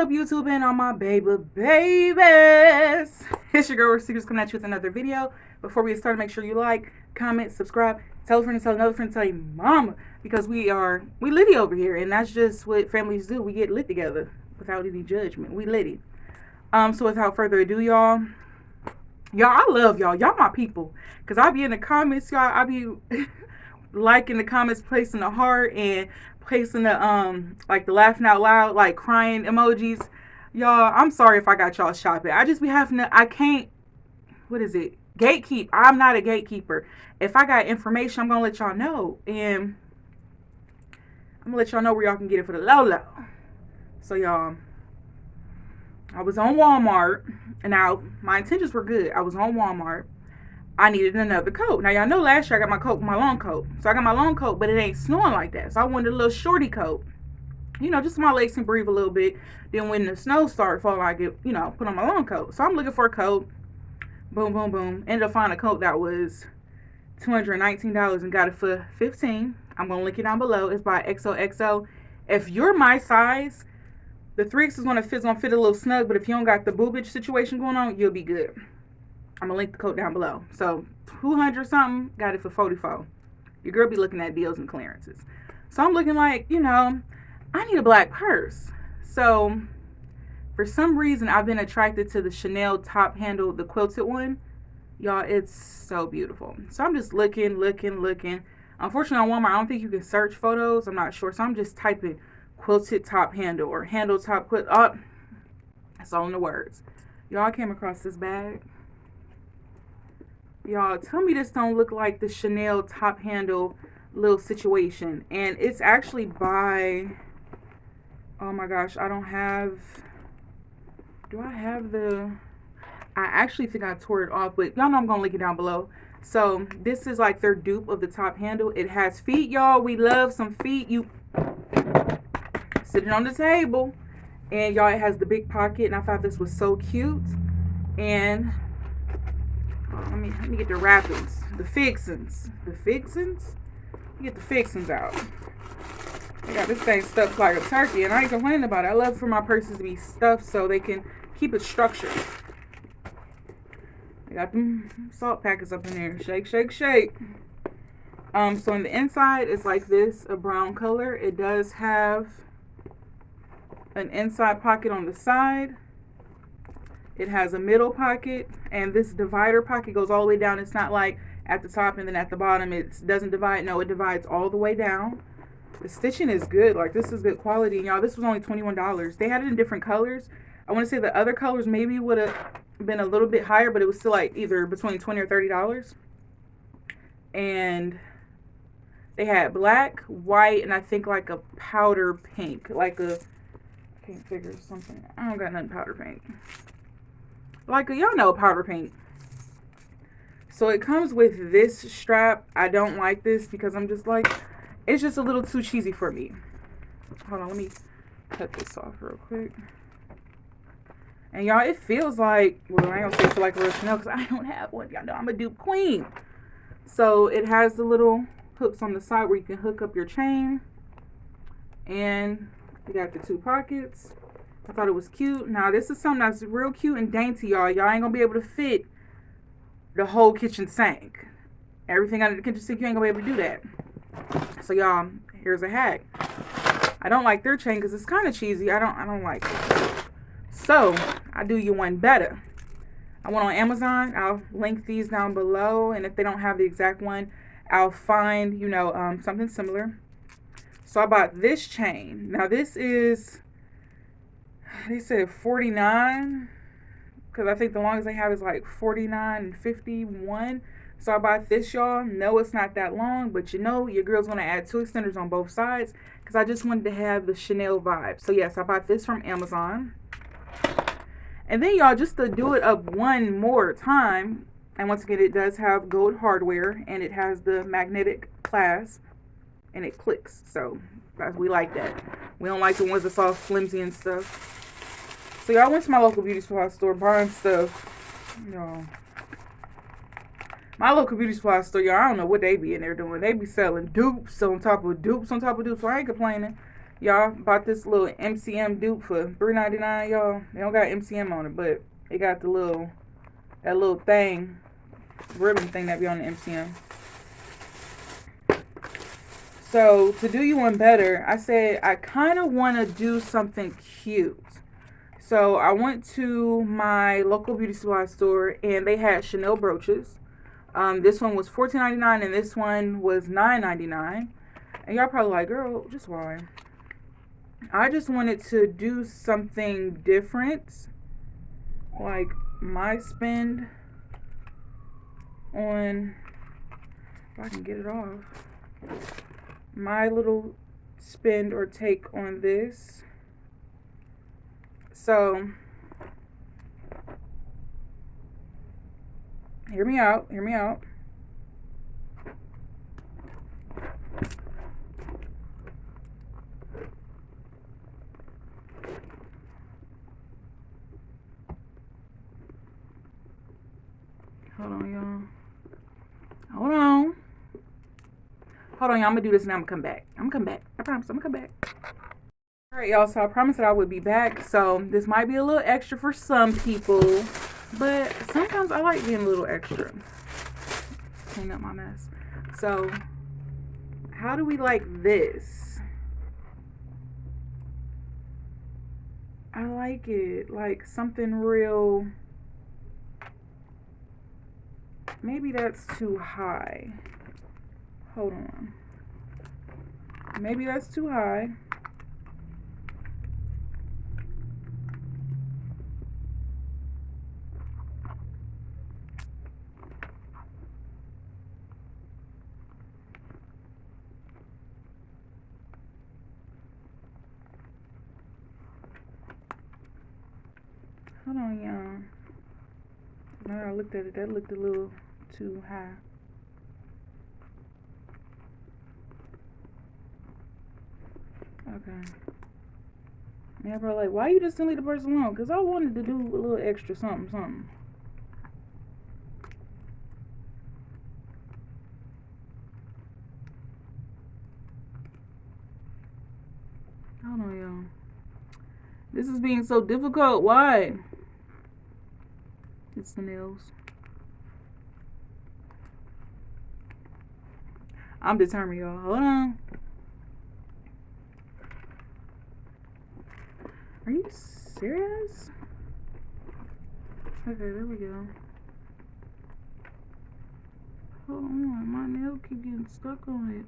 up, YouTube, and all my babies? It's your girl, Secrets, coming at you with another video. Before we get started, make sure you like, comment, subscribe, tell a friend to tell another friend to tell your mama, because we litty over here, and that's just what families do. We get lit together without any judgment. We litty. So without further ado, y'all, I love y'all. Y'all my people, because I be in the comments, y'all. I be liking the comments, placing the heart, and placing the like the laughing out loud, like crying emojis. Y'all, I'm sorry if I got y'all shopping. I just be having to, I can't, what is it, gatekeep. I'm not a gatekeeper. If I got information, I'm gonna let y'all know, and I'm gonna let y'all know where y'all can get it for the low. So y'all, I was on Walmart, and now my intentions were good. I was on Walmart. I needed another coat. Now, y'all know last year I got my long coat. So I got my long coat, but it ain't snowing like that. So I wanted a little shorty coat. You know, just so my legs can breathe a little bit. Then when the snow started falling, I get, you know, put on my long coat. So I'm looking for a coat. Boom, boom, boom. Ended up finding a coat that was $219 and got it for $15. I'm going to link it down below. It's by XOXO. If you're my size, the 3X is going to fit a little snug, but if you don't got the boobage situation going on, you'll be good. I'm gonna link the coat down below. So 200 something, got it for 44. Your girl be looking at deals and clearances. So I'm looking like, you know, I need a black purse. So for some reason, I've been attracted to the Chanel top handle, the quilted one. Y'all, it's so beautiful. So I'm just looking. Unfortunately, on Walmart, I don't think you can search photos. I'm not sure. So I'm just typing quilted top handle or handle top quilt. Oh, that's all in the words. Y'all, I came across this bag. Y'all, tell me this don't look like the Chanel top handle little situation. And it's actually by, oh my gosh, I don't have, do I have the, I actually think I tore it off, but y'all know I'm going to link it down below. So this is like their dupe of the top handle. It has feet, y'all. We love some feet. You sitting on the table. And y'all, it has the big pocket. And I thought this was so cute. And let me get the wrappings, the fixings. Let me get the fixings out. I got this thing stuffed like a turkey, and I ain't complaining about it. I love for my purses to be stuffed so they can keep it structured. I got them salt packets up in there. Shake, shake, shake. So on the inside, it's like this, a brown color. It does have an inside pocket on the side. It has a middle pocket, and this divider pocket goes all the way down. It's not like at the top and then at the bottom it doesn't divide. No, it divides all the way down. The stitching is good. Like, this is good quality. And y'all, this was only $21. They had it in different colors. I want to say the other colors maybe would have been a little bit higher, but it was still like either between $20 or $30. And they had black, white, and I think like a powder pink. Like a, I can't figure something. I don't got nothing powder pink. Like, y'all know, powder pink. So it comes with this strap. I don't like this because I'm just like, it's just a little too cheesy for me. Hold on, let me cut this off real quick. And y'all, it feels like, well, I ain't gonna say it feel like a real Chanel because I don't have one. Y'all know I'm a dupe queen. So it has the little hooks on the side where you can hook up your chain. And you got the two pockets. I thought it was cute. Now, this is something that's real cute and dainty, y'all. Y'all ain't going to be able to fit the whole kitchen sink. Everything under the kitchen sink, you ain't going to be able to do that. So, y'all, here's a hack. I don't like their chain because it's kind of cheesy. I don't like it. So, I do you one better. I went on Amazon. I'll link these down below. And if they don't have the exact one, I'll find, you know, something similar. So, I bought this chain. Now, this is, they said 49, because I think the longest they have is like 49 and 51. So I bought this, y'all. No, it's not that long, but you know your girl's going to add two extenders on both sides because I just wanted to have the Chanel vibe. So yes, I bought this from Amazon. And then, y'all, just to do it up one more time, and once again, it does have gold hardware, and it has the magnetic clasp, and it clicks. So we like that. We don't like the ones that's all flimsy and stuff. So y'all, went to my local beauty supply store buying stuff. Y'all, my local beauty supply store, y'all, I don't know what they be in there doing. They be selling dupes on top of dupes on top of dupes. So I ain't complaining. Y'all bought this little MCM dupe for $3.99, y'all. They don't got MCM on it, but it got the that little thing, ribbon thing that be on the MCM. So to do you one better, I said I kind of want to do something cute. So I went to my local beauty supply store and they had Chanel brooches. This one was $14.99 and this one was $9.99. And y'all probably like, girl, just why? I just wanted to do something different. Like my spend on, if I can get it off, my little spend or take on this. So hear me out. Hold on, y'all. Hold on, y'all. I'm gonna do this and I'm gonna come back. I promise, I'm gonna come back. Alright, y'all, so I promised that I would be back. So this might be a little extra for some people, but sometimes I like being a little extra. Clean up my mess. So how do we like this? I like it. Like something real. Maybe that's too high. Hold on. Maybe that's too high. Hold on, y'all. Now that I looked at it, that looked a little too high. Okay. Yeah, bro, like, why you just didn't leave the person alone? Because I wanted to do a little extra something. Hold on, y'all. This is being so difficult. Why? It's the nails. I'm determined, y'all. Hold on. Are you serious? Okay, there we go. Hold on, my nail keep getting stuck on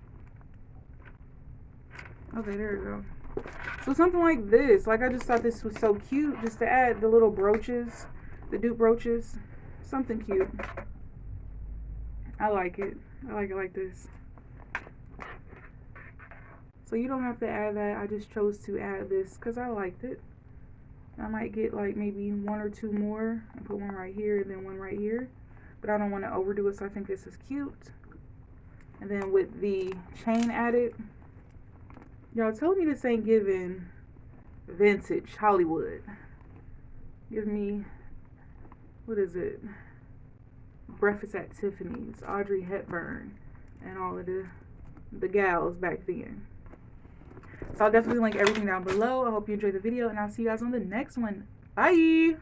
it. Okay, there we go. So something like this. Like I just thought this was so cute, just to add the little brooches, the Dupe brooches. Something cute. I like it. I like it like this. So you don't have to add that. I just chose to add this because I liked it. I might get like maybe one or two more and put one right here and then one right here. But I don't want to overdo it, so I think this is cute. And then with the chain added, y'all tell me this ain't giving vintage Hollywood. Give me, what is it? Breakfast at Tiffany's, Audrey Hepburn, and all of the gals back then. So I'll definitely link everything down below. I hope you enjoyed the video, and I'll see you guys on the next one. Bye!